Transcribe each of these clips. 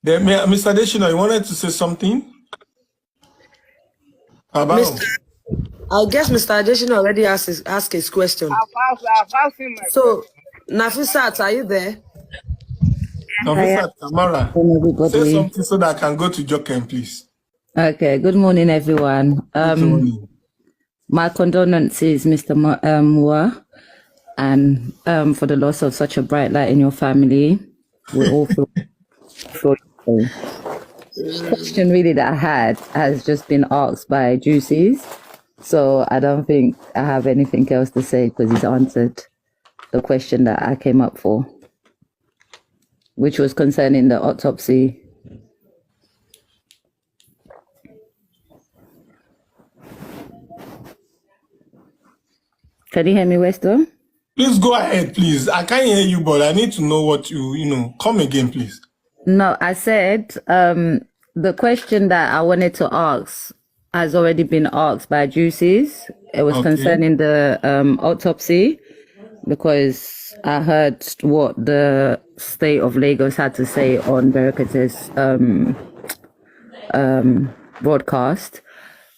Then, Mr. Deshina, you wanted to say something about? I guess Mr. Adesina already asked his question. I've asked him my So, Nafisat, are you there? Nafisat Kamara, say something so that I can go to Jokem, please. Okay, good morning, everyone. Good morning. My condolences, Mr. Mua, and for the loss of such a bright light in your family. We all feel the question really that I had has just been asked by Juicies, so I don't think I have anything else to say because he's answered the question that I came up for, which was concerning the autopsy. Can you hear me, Westo? Please go ahead, please. I can't hear you, but I need to know what you come again, please. No, I said the question that I wanted to ask has already been asked by Juicies. It was concerning the autopsy, because I heard what the state of Lagos had to say on Berekate's broadcast.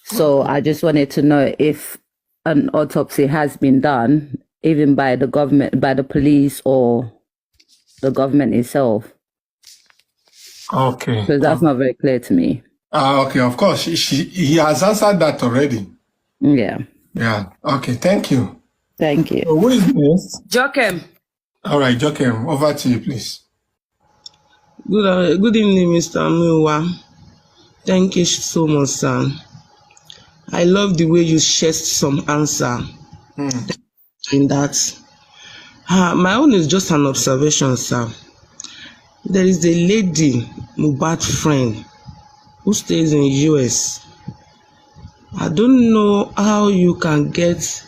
So I just wanted to know if an autopsy has been done, even by the government, by the police, or the government itself. Okay. Because that's not very clear to me. Okay, of course. He has answered that already. Yeah. Yeah. Okay, thank you. Thank you. So who is next? Jokem. All right, Jokem, over to you, please. Good evening, Mr. Miwa. Thank you so much, sir. I love the way you shared some answer in that. My own is just an observation, sir. There is a lady, Mohbad friend, who stays in US. I don't know how you can get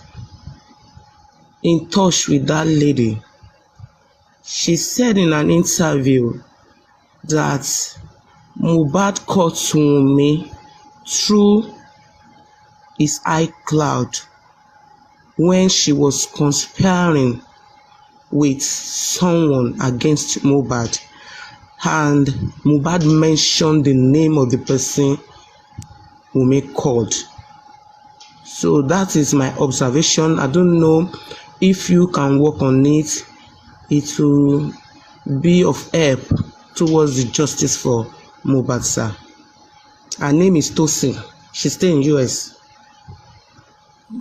in touch with that lady. She said in an interview that Mohbad called Wummi through his iCloud when she was conspiring with someone against Mohbad, and Mohbad mentioned the name of the person Wummi called. So that is my observation. I don't know if you can work on it. It will be of help towards the justice for Mohbad, sir. Her name is Tosin. She stays in US.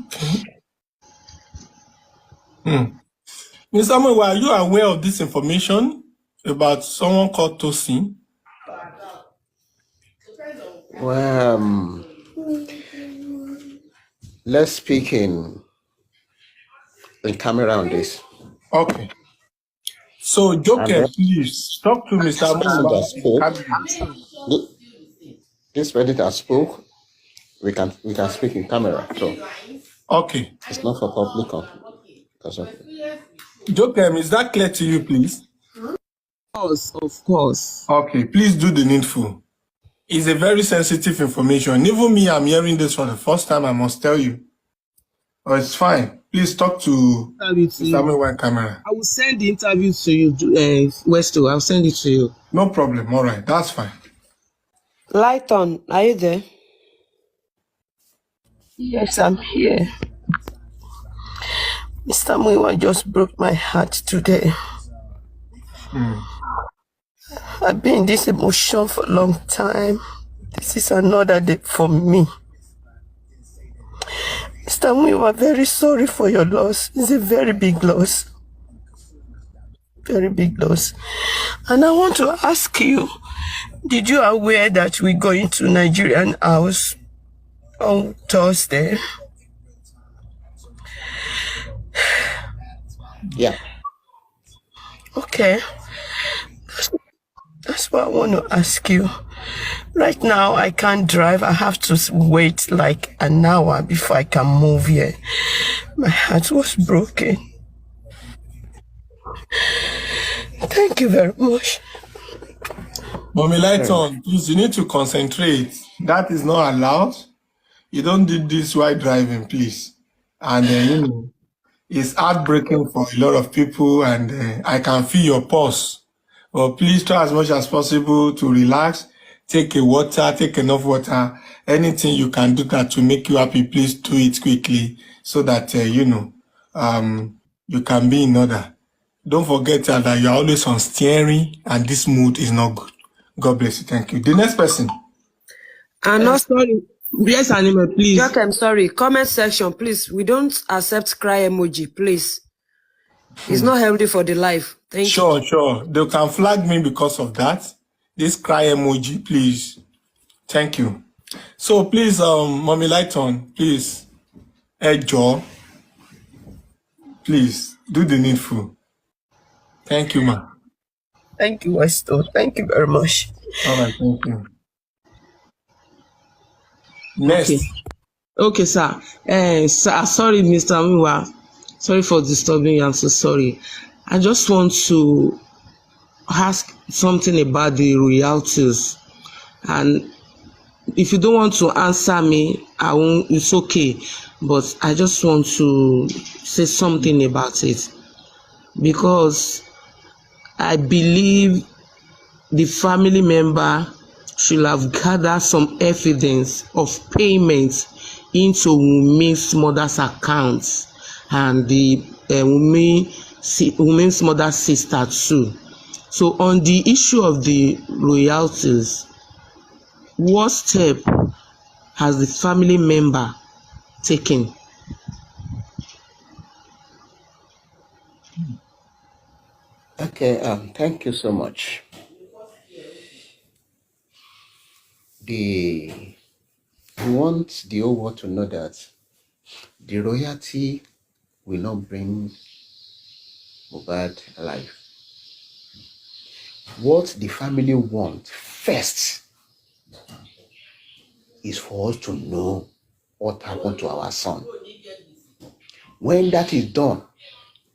Okay. Mr. Miwa, are you aware of this information about someone called Tosin? Well, let's speak in camera on this. Okay. So, Joker, please talk to Mr. Miwa. This person that spoke, we can speak in camera. So, okay, it's not for public. Joker, is that clear to you, please? Of course. Okay, please do the needful. It's a very sensitive information. Even me, I'm hearing this for the first time, I must tell you. Oh, it's fine. Please talk to Mr. camera. I will send the interview to you, Westo. I'll send it to you. No problem. All right, that's fine. Lighton, are you there? Yes, I'm here. Mr. Muiwa just broke my heart today. I've been in this emotion for a long time. This is another day for me. Mr. Muiwa, very sorry for your loss. It's a very big loss. Very big loss. And I want to ask you, did you aware that we're going to Nigerian house on Thursday? Yeah. Okay. That's what I want to ask you. Right now, I can't drive. I have to wait like an hour before I can move here. My heart was broken. Thank you very much. Mommy Lighton, please, you need to concentrate. That is not allowed. You don't do this while driving, please. And, it's heartbreaking for a lot of people, and I can feel your pulse But please try as much as possible to relax. Take enough water. Anything you can do that to make you happy, please do it quickly so that, you can be in order. Don't forget that you're always on steering and this mood is not good. God bless you. Thank you. The next person. And not sorry. Yes, Anime, please. Jack, I'm sorry. Comment section, please. We don't accept cry emoji, please. It's not healthy for the life. Thank you. Sure. They can flag me because of that. This cry emoji, please. Thank you. So please, Mommy Lighton, please, Joe, please do the needful. Thank you, ma. Thank you, Westo. Thank you very much. All right, thank you. Next. Okay, sir. Sorry, Mr. Miwa. Sorry for disturbing you. I'm so sorry. I just want to ask something about the royalties. And if you don't want to answer me, I won't. It's okay. But I just want to say something about it. Because I believe the family member should have gathered some evidence of payments into Wummi's mother's accounts and the Wummi's mother's sister too. So on the issue of the royalties, what step has the family member taken? Okay, thank you so much. We want the whole world to know that the royalty will not bring Mohbad alive. What the family want first is for us to know what happened to our son. When that is done,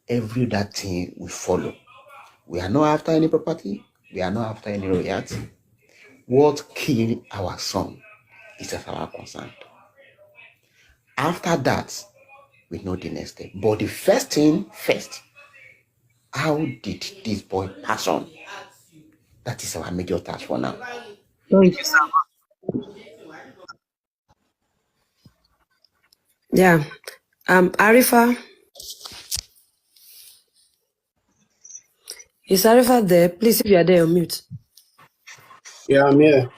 every other thing will follow. We are not after any property. We are not after any royalty. What killed our son is as our concern. After that, we know the next step. But the first thing first, how did this boy pass on? That is our major task for now. Thank you, sir. Yeah. Arifa. Is Arifa there? Please, if you are there, on mute. Yeah, I'm here.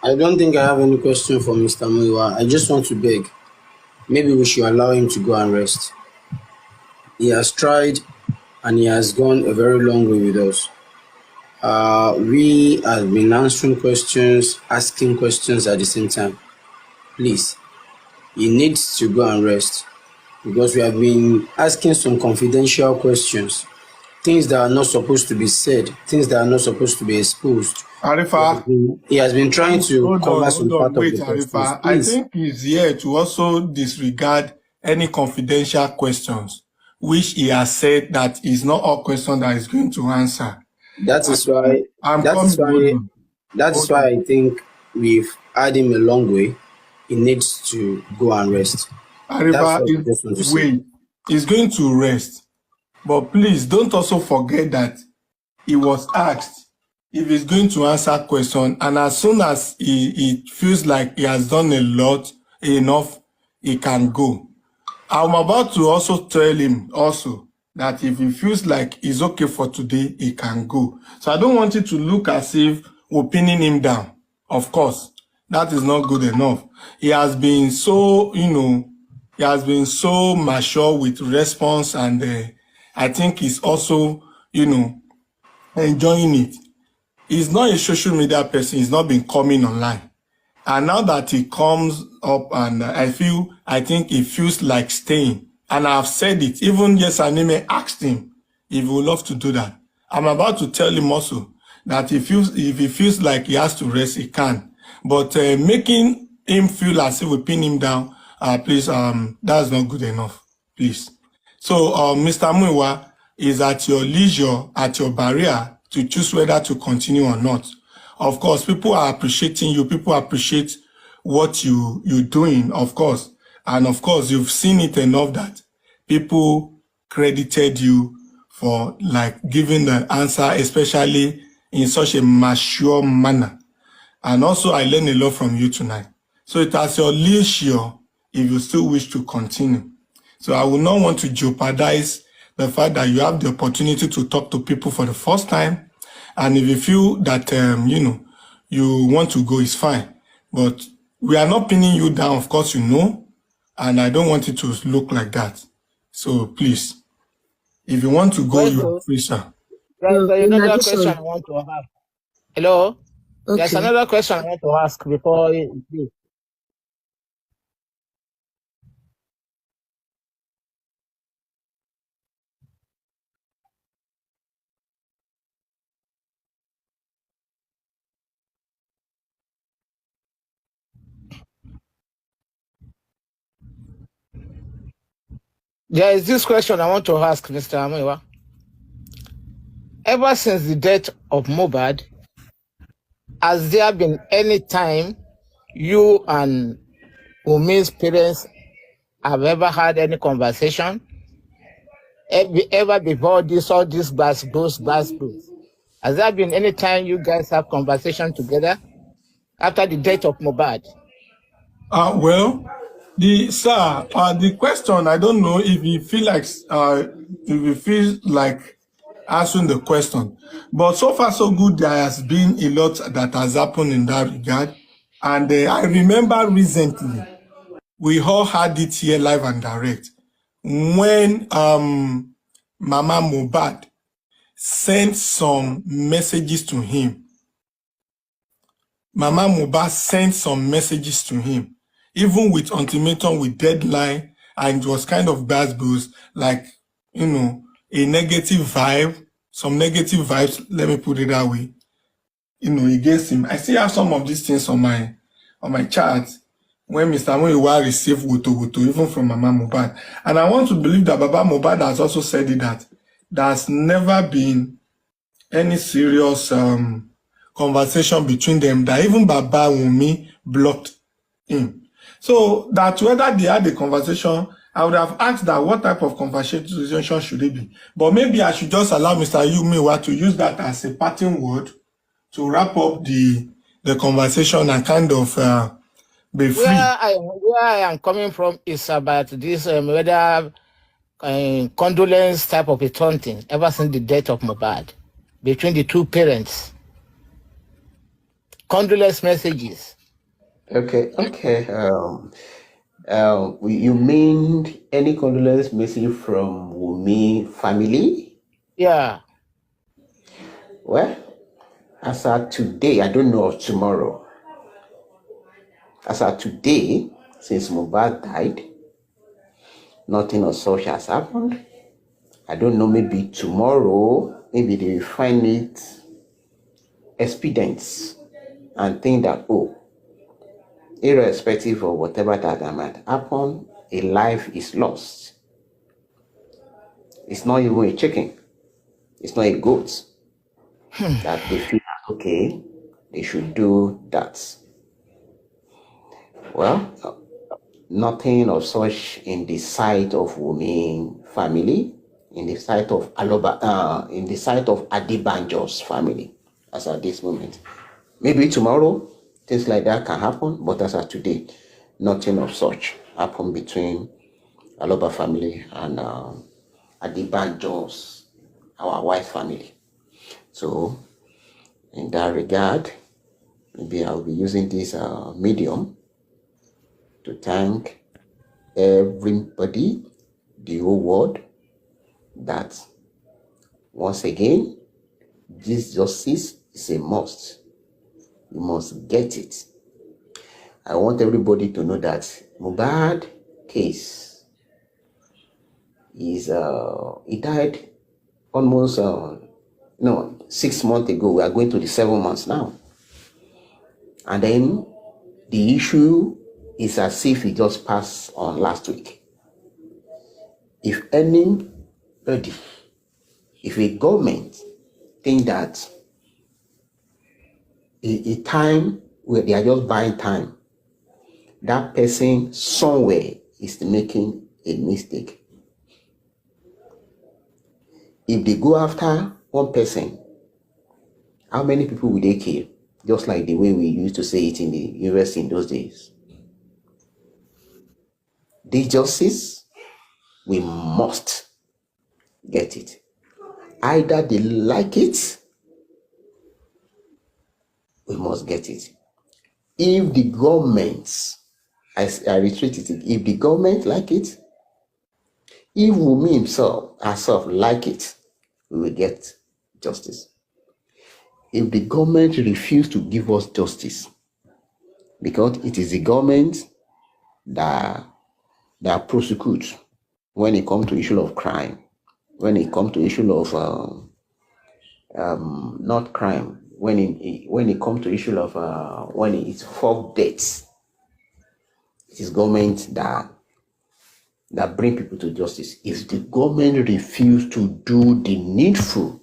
I don't think I have any question for Mr. Muiwa. I just want to beg. Maybe we should allow him to go and rest. He has tried and he has gone a very long way with us. We have been answering questions, asking questions at the same time. Please, he needs to go and rest because we have been asking some confidential questions. Things that are not supposed to be said, things that are not supposed to be exposed. Arifa, he has been trying to cover some part wait, of the questions. Arifa. I think he's here to also disregard any confidential questions, which he has said that is not all questions that he's going to answer. That is why I think we've had him a long way. He needs to go and rest. Arifa, he's going to rest. But please don't also forget that he was asked if he's going to answer question, and as soon as he feels like he has done enough, he can go. I'm about to also tell him also that if he feels like it's okay for today, he can go. So I don't want it to look as if we're pinning him down. Of course, that is not good enough. He has been so, he has been so mature with response, and I think he's also, enjoying it. He's not a social media person. He's not been coming online. And now that he comes up, and I think he feels like staying. And I've said it. Even Anime asked him if he would love to do that. I'm about to tell him also that if he feels like he has to rest, he can. But making him feel as if we pin him down, please, that's not good enough. Please. So, Mr. Muiwa is at your leisure, at your barrier, to choose whether to continue or not. Of course, people are appreciating you. People appreciate what you're doing, of course. And of course, you've seen it enough that people credited you for like giving the answer, especially in such a mature manner. And also, I learned a lot from you tonight. So it has your leisure if you still wish to continue. So I would not want to jeopardize the fact that you have the opportunity to talk to people for the first time. And if you feel that, you want to go, it's fine. But we are not pinning you down, of course, and I don't want it to look like that. So please, if you want to go, you are free, sir. There's in another addition, question I want to ask. Hello? There's okay. another question I want to ask before you. There is this question I want to ask, Mr. Amewa. Ever since the death of Mohbad, has there been any time you and Wummi's parents have ever had any conversation? Ever before all this bus? Has there been any time you guys have conversation together after the death of Mohbad? Well, the question, I don't know if you feel like answering the question, but so far so good. There has been a lot that has happened in that regard, and I remember recently we all had it here live and direct when Mama Mohbad sent some messages to him. Mama Mohbad sent some messages to him, even with ultimatum, with deadline, and it was kind of bad boost, like, a negative vibe, some negative vibes, let me put it that way, against him. I still have some of these things on my chart when Mr. Moiwa received Woto, even from Mama Mohbad. And I want to believe that Baba Mohbad has also said it, that there's never been any serious conversation between them, that even Baba Wummi blocked him. So that whether they had a conversation, I would have asked that what type of conversation should it be. But maybe I should just allow Mr. Yumiwa to use that as a parting word to wrap up the conversation and kind of be free. Where I am coming from is about this whether condolence type of a taunting ever since the death of Mohbad between the two parents. Condolence messages. Okay. You mean any condolence message from Wummi family? Yeah. Well, as of today, I don't know of tomorrow. As of today, since Mohbad died, nothing of such has happened. I don't know, maybe tomorrow, maybe they will find it expedient and think that, irrespective of whatever that might happen, a life is lost. It's not even a chicken. It's not a goat. That they feel, okay, they should do that. Well, nothing of such in the sight of Wummi family, in the sight of in the sight of Adebanjo's family, as at this moment. Maybe tomorrow, things like that can happen, but as of today, nothing of such happened between Aloba family and Adebanjo's, our white family. So, in that regard, maybe I'll be using this medium to thank everybody, the whole world, that once again, this justice is a must. You must get it. I want everybody to know that Mohbad case is he died almost 6 months ago. We are going to the 7 months now, and then the issue is as if it just passed on last week. If anybody, if a government think that a time where they are just buying time, that person somewhere is making a mistake. If they go after one person, how many people will they kill? Just like the way we used to say it in the university in those days. This justice, we must get it. Either they like it, we must get it. If the government, I reiterate it, if the government like it, if Wummi herself like it, we will get justice. If the government refuse to give us justice, because it is the government that prosecutes when it comes to issue of crime, when it comes to issue of not crime, when it comes to issue of when it's false debts, it is government that bring people to justice. If the government refuse to do the needful,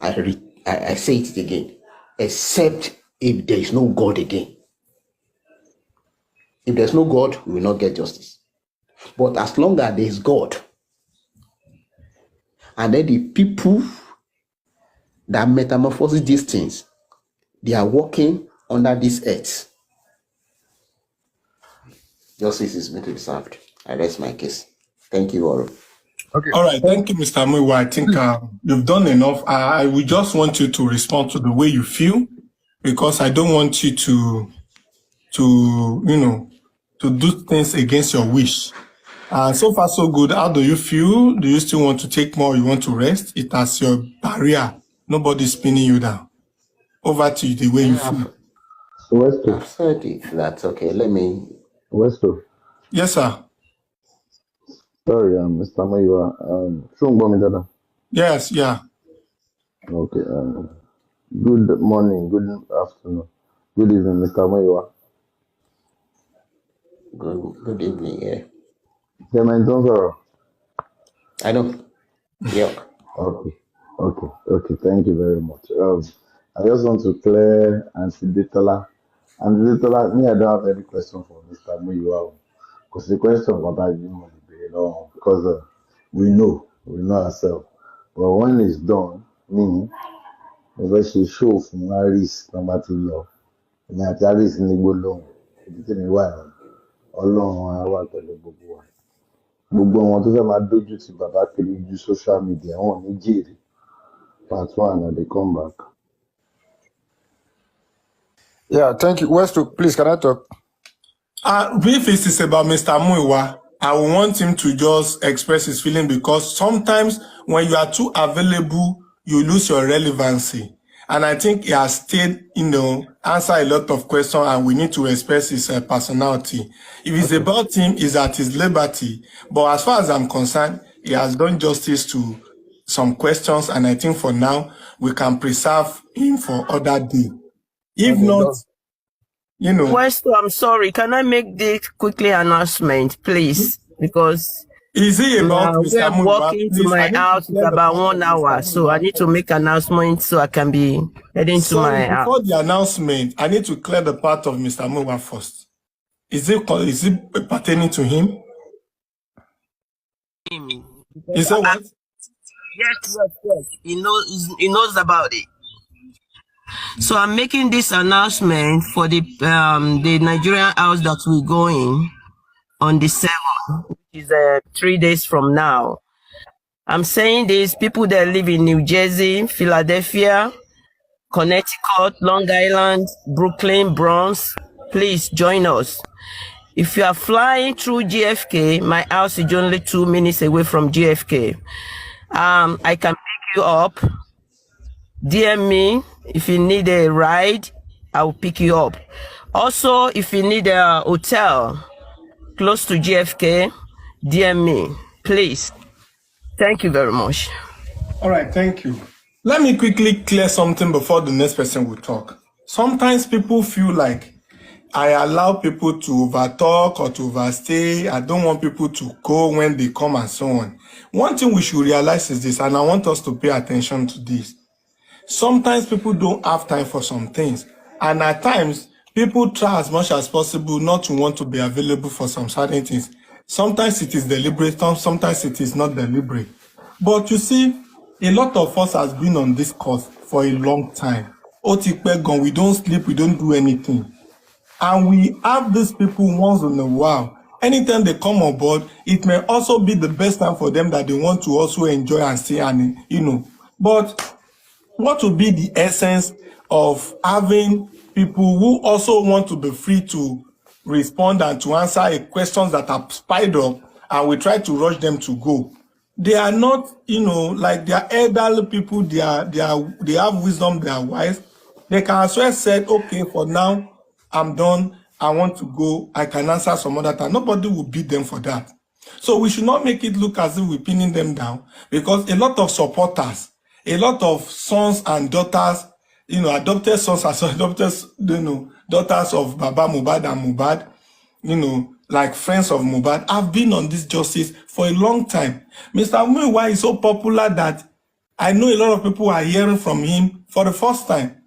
I say it again, except if there is no God again. If there's no God, we will not get justice. But as long as there is God, and then the people that metamorphose these things, they are working under this earth, justice is going to be served. I rest my case. Thank you all. Okay. All right. Thank you, Mr. Muiwa. I think you've done enough. I would just want you to respond to the way you feel, because I don't want you to do things against your wish. So far, so good. How do you feel? Do you still want to take more? You want to rest? It has your barrier. Nobody's pinning you down. Over to you, the way you feel. Westo. I've said it. That's okay. Let me. Westo. Yes, sir. Sorry, Mr. Mayua. Yes, yeah. Okay. Good morning, good afternoon, good evening, Mr. Mayua. Good evening, yeah. I know. Yeah. Okay. Thank you very much. I just want to clear Antidetola. Antidetola, me, I don't have any question for Mr. Mayua. Because the question what I didn't want to be, because we know ourselves. But when it's done, me, if she show from Aris, number 2 law, and at Aris in the good long, it's in a while, along I want to live. Gbogbo wọn tó fẹ́ máa dójú ti bàbá kiri ju social media wọn ní jèrè. Part 1 and they come back. Yeah, thank you. Westo, please, can I talk? If this is about Mr. Muiwa, I want him to just express his feeling, because sometimes when you are too available, you lose your relevancy. And I think he has stayed, answer a lot of questions, and we need to express his personality. If it's about him, he's at his liberty. But as far as I'm concerned, he has done justice to some questions, and I think for now, we can preserve him for other day. If not, Westo, I'm sorry. Can I make this quickly announcement, please? Because is it about Mr. I'm walking to my house. It's about 1 hour, so I need to make announcement so I can be heading to my house. Before the announcement, I need to clear the part of Mr. Muiwa first. Is it pertaining to him? Is that what? Yes. He knows about it. So I'm making this announcement for the Nigerian house that we're going on the 7th, which is 3 days from now. I'm saying this, people that live in New Jersey, Philadelphia, Connecticut, Long Island, Brooklyn, Bronx, please join us. If you are flying through GFK, my house is only 2 minutes away from GFK. I can pick you up. DM me if you need a ride. I will pick you up. Also, if you need a hotel close to GFK, DM me, please. Thank you very much. All right, thank you. Let me quickly clear something before the next person will talk. Sometimes people feel like I allow people to overtalk or to overstay. I don't want people to go when they come and so on. One thing we should realize is this, and I want us to pay attention to this. Sometimes people don't have time for some things. And at times, people try as much as possible not to want to be available for some certain things. Sometimes it is deliberate, sometimes it is not deliberate. But you see, a lot of us has been on this course for a long time. Otipe, we don't sleep, we don't do anything. And we have these people once in a while. Anytime they come on board, it may also be the best time for them that they want to also enjoy and see, and But what would be the essence of having people who also want to be free to respond and to answer questions that are piled up, and we try to rush them to go? They are not, like they are elderly people. They have wisdom. They are wise. They can as well say, okay, for now, I'm done. I want to go. I can answer some other time. Nobody will beat them for that. So we should not make it look as if we're pinning them down, because a lot of supporters, a lot of sons and daughters, adopted sons and adopted, daughters of Baba Mohbad and Mohbad, like friends of Mohbad, have been on this justice for a long time. Mr. Wummi, why is so popular that I know a lot of people are hearing from him for the first time.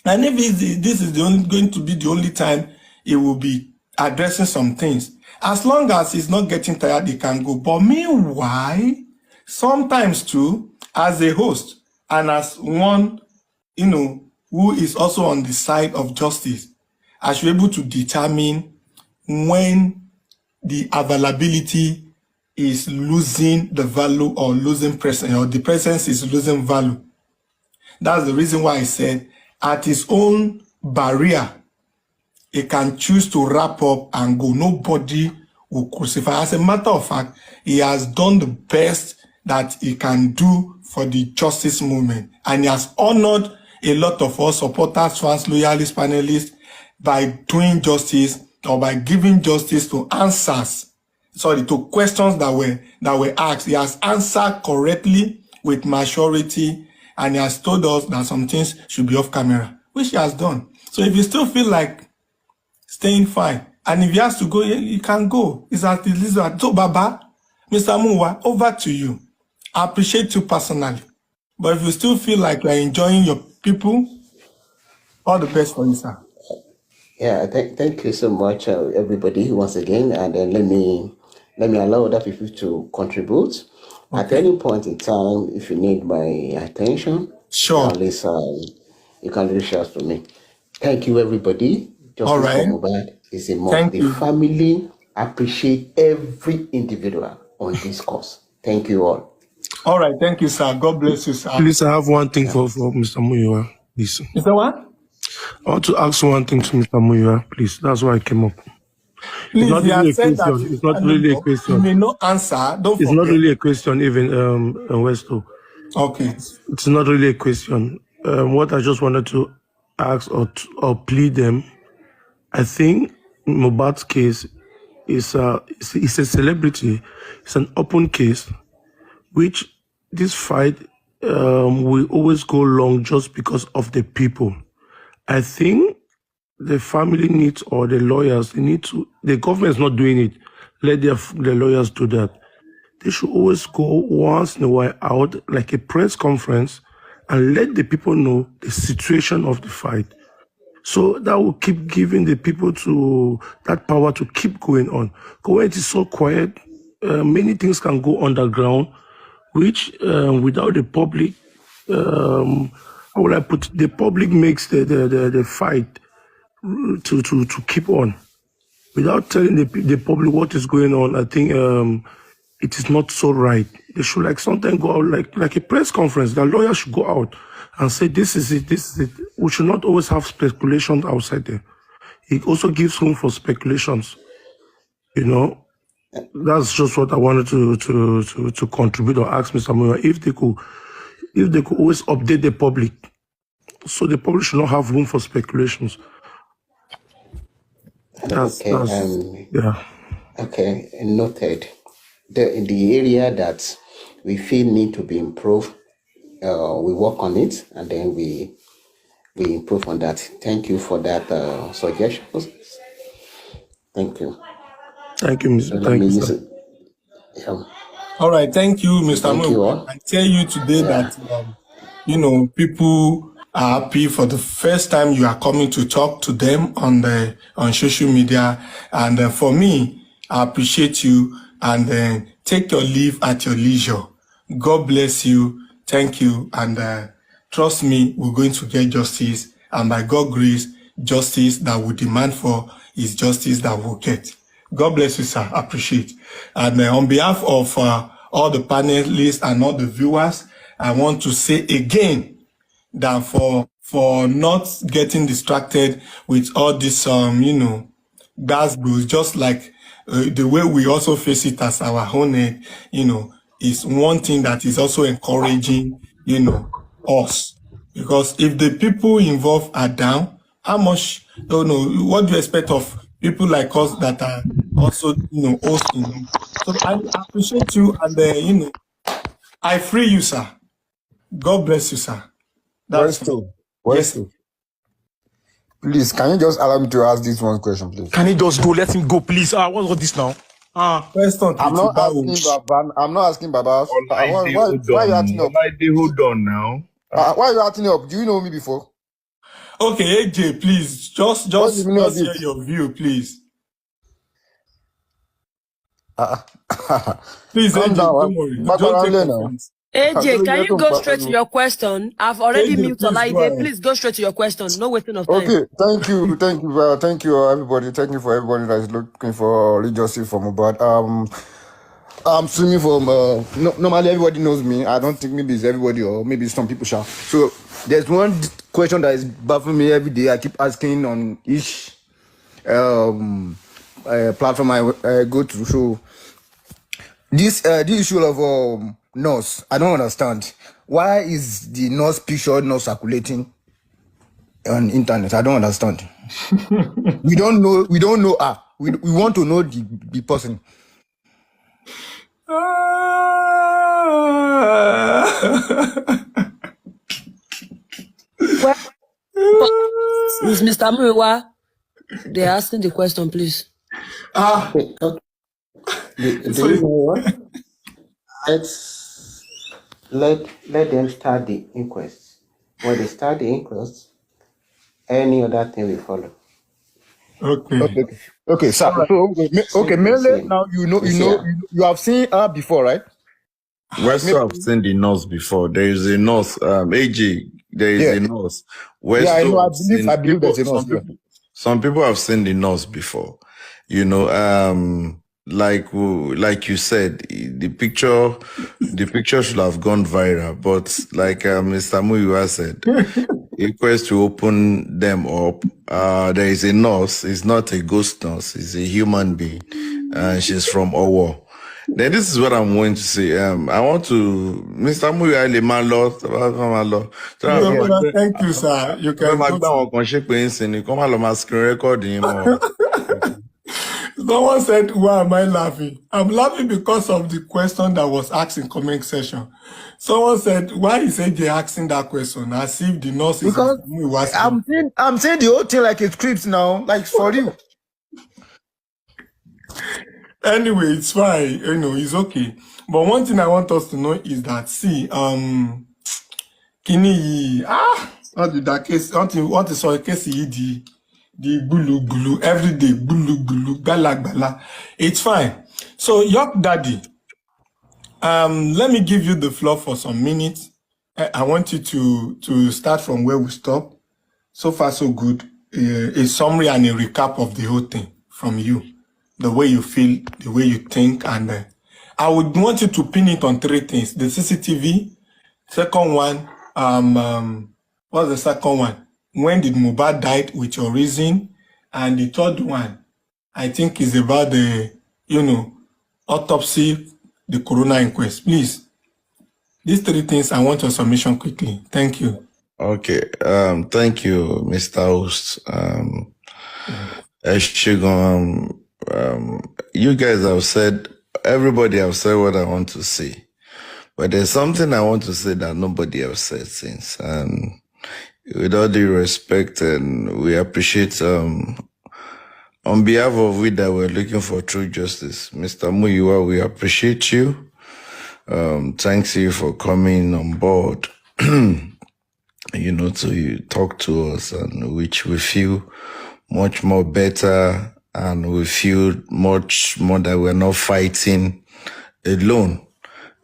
And if this is going to be the only time he will be addressing some things, as long as he's not getting tired, he can go. But meanwhile, sometimes too, as a host and as one, who is also on the side of justice, I should be able to determine when the availability is losing the value or losing presence, or the presence is losing value. That's the reason why I said at his own barrier, he can choose to wrap up and go. Nobody will crucify. As a matter of fact, he has done the best that he can do for the justice movement. And he has honored a lot of us supporters, fans, loyalists, panelists by doing justice, or by giving justice to to questions that were asked. He has answered correctly with maturity, and he has told us that some things should be off camera, which he has done. So if you still feel like staying fine, and if he has to go, he can go. It's at the least. So Baba, Mr. Muwa, over to you. I appreciate you personally. But if you still feel like you're enjoying your people, all the best for you, sir. Yeah, thank you so much, everybody, once again. And then let me allow other people to contribute. Okay. At any point in time, if you need my attention, sure, at least you can reach out to me. Thank you, everybody. All right. Mohbad is a must. The family appreciate every individual on this course. Thank you all. All right, thank you, sir. God bless you, sir. Please, I have one thing for Mr. Muyiwa, please. Mr. what? I want to ask one thing to Mr. Muyiwa, please. That's why I came up. Please, it's not really a question. It's not really a question. You may not answer. Don't It's forget. not really a question, even Westo. Okay. It's not really a question. What I just wanted to ask or plead them, I think Mohbad's case is a celebrity. It's an open case, which this fight will always go long just because of the people. I think the family needs, or the lawyers, they need to, the government is not doing it. Let the lawyers do that. They should always go once in a while out, like a press conference, and let the people know the situation of the fight. So that will keep giving the people that power to keep going on. Because when it is so quiet, many things can go underground, which without the public, how would I put it? The public makes the fight to keep on. Without telling the public what is going on, I think it is not so right. They should sometimes go out like a press conference. The lawyer should go out and say, this is it, this is it. We should not always have speculation outside there. It also gives room for speculations. That's just what I wanted to contribute or ask Mr. Muyiwa if they could always update the public, so the public should not have room for speculations. Yeah. Okay, noted. In the area that we feel need to be improved, we work on it, and then we improve on that. Thank you for that suggestions. Thank you. Thank you, Mr. Thank you, sir. Yeah. All right, thank you, Mr. Muyiwa. I tell you today that people are happy for the first time you are coming to talk to them on social media, and for me, I appreciate you, and take your leave at your leisure. God bless you. Thank you. And trust me, we're going to get justice. And by God's grace, justice that we demand for is justice that we'll get. God bless you, sir. Appreciate. And on behalf of all the panelists and all the viewers, I want to say again that for not getting distracted with all this, gas bills, just like the way we also face it as our own head, is one thing that is also encouraging, us. Because if the people involved are down, how much, what do you expect of people like us that are also, hosting? So I appreciate you and, I free you, sir. God bless you, sir. That's yes. Please, can you just allow me to ask this one question, please? Can he just go? Let him go, please. What's all this now? Question. I'm not asking Baba. Why are you acting up? Hold on now. Why are you acting up? Do you know me before? Okay, AJ, please, just hear your view, please. Please, AJ, don't worry. Don't take offense. AJ, can you go straight to your question? I've already muted Olaide. Please go straight to your question. No wasting of time. Okay, thank you, everybody. Thank you for everybody that is looking for justice for Mohbad. I'm swimming from. Normally, everybody knows me. I don't think maybe it's everybody or maybe some people shall. So there's one question that is baffling me every day. I keep asking on each platform I go to. So this issue of nurse, I don't understand. Why is the nurse picture not circulating on internet? I don't understand. We don't know. We want to know the person. Is Mr. Muiwa? They're asking the question, please. Let them start the inquest. When they start the inquest, any other thing will follow. Okay, sir. Right. So, Mele, now you have seen her before, right? West have seen the nurse before. There is a nurse, AJ. There is a nurse. West I believe there's a nurse. Some people have seen the nurse before. Like you said, the picture should have gone viral. But like Mr. Muiwa said, request to open them up. There is a nurse. It's not a ghost nurse. It's a human being, and she's from Owo. Then this is what I'm going to say. I want to, Mr. Muiwa, thank you, sir. You can. Someone said, why am I laughing? I'm laughing because of the question that was asked in comment section. Someone said, why is AJ asking that question? As if the nurse is... Because I'm saying the whole thing like a script now, like for you. Anyway, it's fine. It's okay. But one thing I want us to know is that, see, what is our case, the gulu every day, gulu gala. It's fine. So, York Daddy, let me give you the floor for some minutes. I want you to start from where we stop. So far, so good. A summary and a recap of the whole thing from you, the way you feel, the way you think, and I would want you to pin it on 3 things: the CCTV. Second one, what's the second one? When did Mohbad died with your reason? And the third one, I think, is about the, autopsy, the corona inquest. Please, these 3 things, I want your submission quickly. Thank you. Okay. Thank you, Mr. Host. You guys have said, everybody have said what I want to say. But there's something I want to say that nobody has said since. And with all due respect, and we appreciate, on behalf of we that we're looking for true justice, Mr. Muiwa, we appreciate you. Thanks you for coming on board, to talk to us, and which we feel much more better, and we feel much more that we're not fighting alone.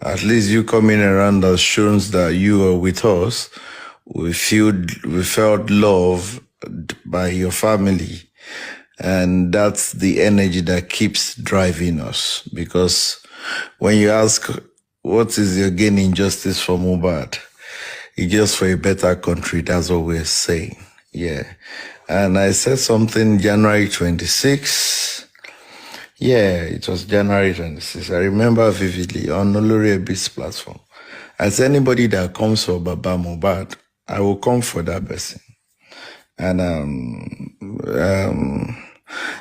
At least you coming around has shown that you are with us. We felt love by your family. And that's the energy that keeps driving us. Because when you ask, what is your gain in justice for Mohbad? It's just for a better country. That's what we're saying. Yeah. And I said something January 26. Yeah, it was January 26. I remember vividly on Olori Ebi's platform. As anybody that comes for Baba Mohbad, I will come for that person. And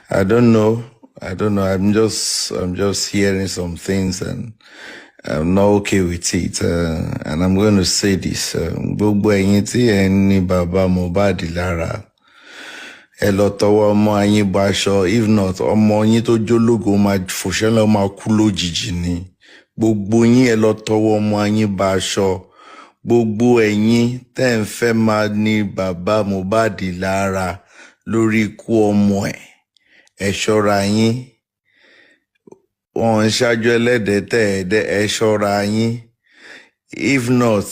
I don't know. I'm just hearing some things and I'm not okay with it. And I'm going to say this. Gbogbo ẹ̀yin tí ẹ ní Baba Mohbad lára. Ẹ lọ tọwọ́ ọmọ yín bọ aṣọ. If not, ọmọ yín tó jólógo máa fòṣẹ́lẹ̀ máa kú lójijì ni. Gbogbo yín ẹ lọ tọwọ́ ọmọ yín bọ aṣọ. Gbogbo ẹ̀yin tẹ́ ń fẹ́ máa ní Baba Mohbad lára lórí ikú ọmọ ẹ̀. Ẹ ṣọ́ra yín. Wọ́n ń ṣáájú ẹlẹ́dẹ̀ tẹ́ ẹ ṣọ́ra yín. If not,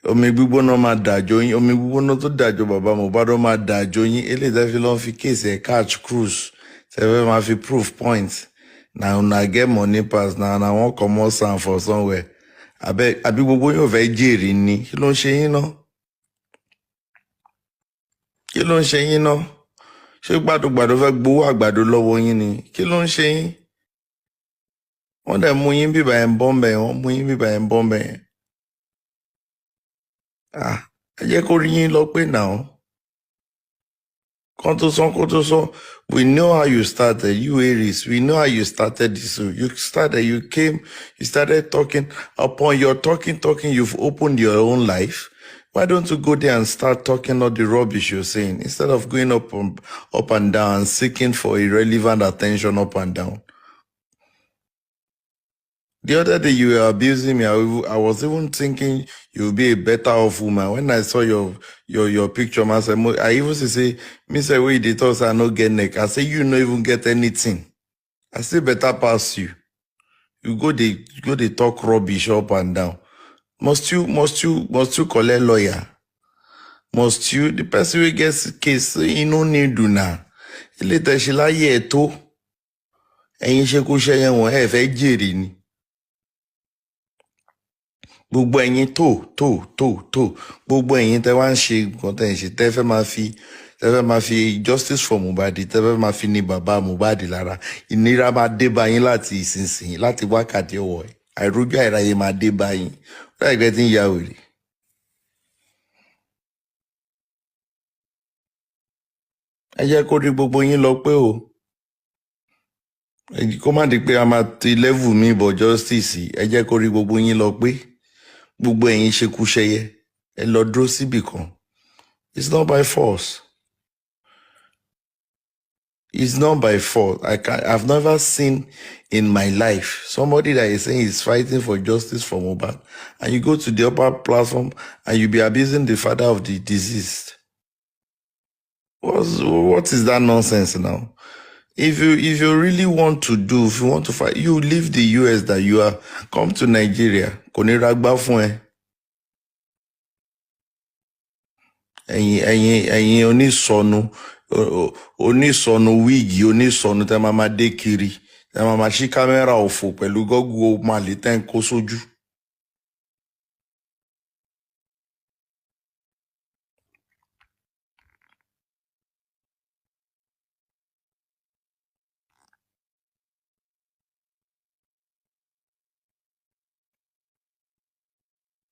omi gbígbóná máa dàjò yín. Omi gbígbóná tó dàjò Baba Mohbad ó máa dàjò yín. Eléyìí tẹ́ fi lọ́n fi kéèsì ẹ̀ catch cruise. Tẹ́ fẹ́ máa fi proof point. Na una get money pass na wọ́n comot sand for somewhere. Àbí gbogbo yín ò fẹ́ jèrè ni. Kí ló ń ṣe yín náà? Kí ló ń ṣe yín náà? Ṣé gbàdúgbàdú fẹ́ gbowó àgbàdo lọ́wọ́ yín ni? Kí ló ń ṣe yín? Wọ́n dẹ̀ mú yín bíbà ẹ̀ ń bọ́m̀bẹ̀. Wọ́n mú yín bíbà ẹ̀ ń bọ́m̀bẹ̀. Ẹ jẹ́ kó rí yín lọ pé náà. Kó tó sọ. We know how you started. You Aries, we know how you started this. So you started talking. Upon your talking, you've opened your own life. Why don't you go there and start talking all the rubbish you're saying instead of going up and down and seeking for irrelevant attention up and down? The other day you were abusing me. I was even thinking you'll be a better off woman. When I saw your picture, I even say, Mr. Way they thought I no get neck. I say you no even get anything. I say better pass you. You go they talk rubbish up and down. Must you call a lawyer? Must you? The person who gets case, you no need do now. Later she lie here too. And you should go share one have a jerry ni. Gbogbo ẹ̀yin tó. Gbogbo ẹ̀yin tẹ́ wá ń ṣe nǹkan tẹ́ ń ṣe tẹ́ fẹ́ máa fi justice for Mohbad tẹ́ fẹ́ máa fi ní Baba Mohbad lára. Ìnira máa dé bá yín láti ìsinsìnyí láti wákàtí ọwọ́ ẹ̀. Àìrójú àìráyè máa dé bá yín. Láì gbẹ́ tí ń ya wèrè. Ẹ jẹ́ kó rí gbogbo yín lọ pé o. Kó má di pé a máa ti level mi bọ̀ justice. Ẹ jẹ́ kó rí gbogbo yín lọ pé. Gbogbo ẹ̀yin ṣekúṣẹyẹ. Ẹ lọ dúró síbì kan. It's not by force. It's not by force. I've never seen in my life somebody that is saying he's fighting for justice for Mohbad, and you go to the upper platform and you be abusing the father of the deceased. What is that nonsense now? If you really want to fight, you leave the US that you are, come to Nigeria. Kò ní ragbá fún ẹ. Ẹ̀yin onísọnù wíìgì onísọnù tẹ́ máa dé kiri. Tẹ́ máa ṣí kámẹ́rà òfò pẹ̀lú gọ́gù màlì tẹ́ ń kó sójú.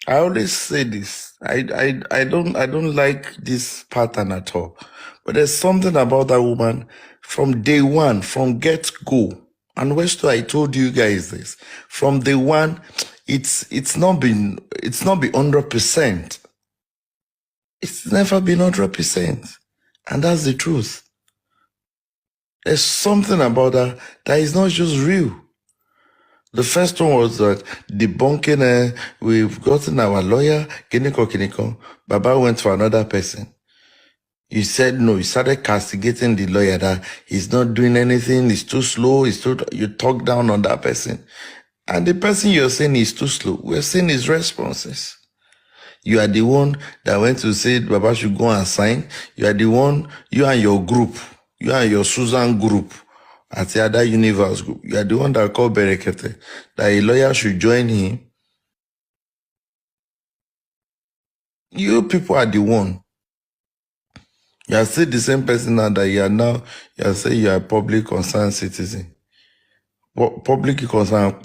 I always say this. I don't like this pattern at all. But there's something about that woman from day one, from get-go. And Westo, I told you guys this. From day one, it's not been 100%. It's never been 100%. And that's the truth. There's something about that that is not just real. The first one was that debunking, we've gotten our lawyer, Kiniko. Baba went for another person. You said no, you started castigating the lawyer that he's not doing anything, he's too slow, you talk down on that person. And the person you're saying is too slow. We're seeing his responses. You are the one that went to say Baba should go and sign. You are the one, you and your group, you and your Susan group at the other universe group. You are the one that called Berekete, that a lawyer should join him. You people are the one. You are still the same person now that you are saying you are a public concerned citizen. Public concerned